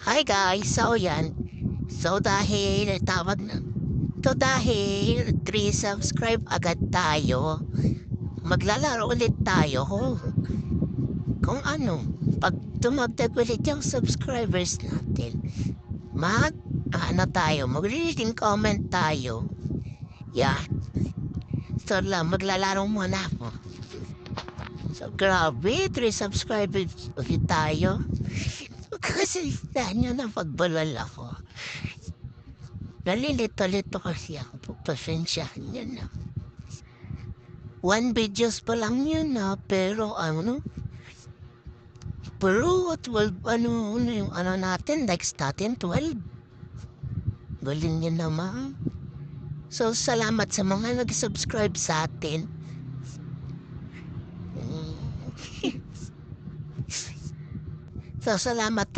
Hi guys, so yan. Dahil 3 subscribe agad tayo, maglalaro ulit tayo kung ano, pag tumagdag ulit yung subscribers natin, magre-reading comment tayo. Yan. So lang, maglalaro muna ako. So grabe, 3 subscribers ulit tayo. Kasi dahil nyo na pagbulal ako. Nalilito-lito kasi ako. Pasensyahan nyo na. One videos pa lang yun pero pero 12, yung natin, likes natin, 12. Galing nyo naman. So, salamat sa mga nag-subscribe sa atin. So, salamat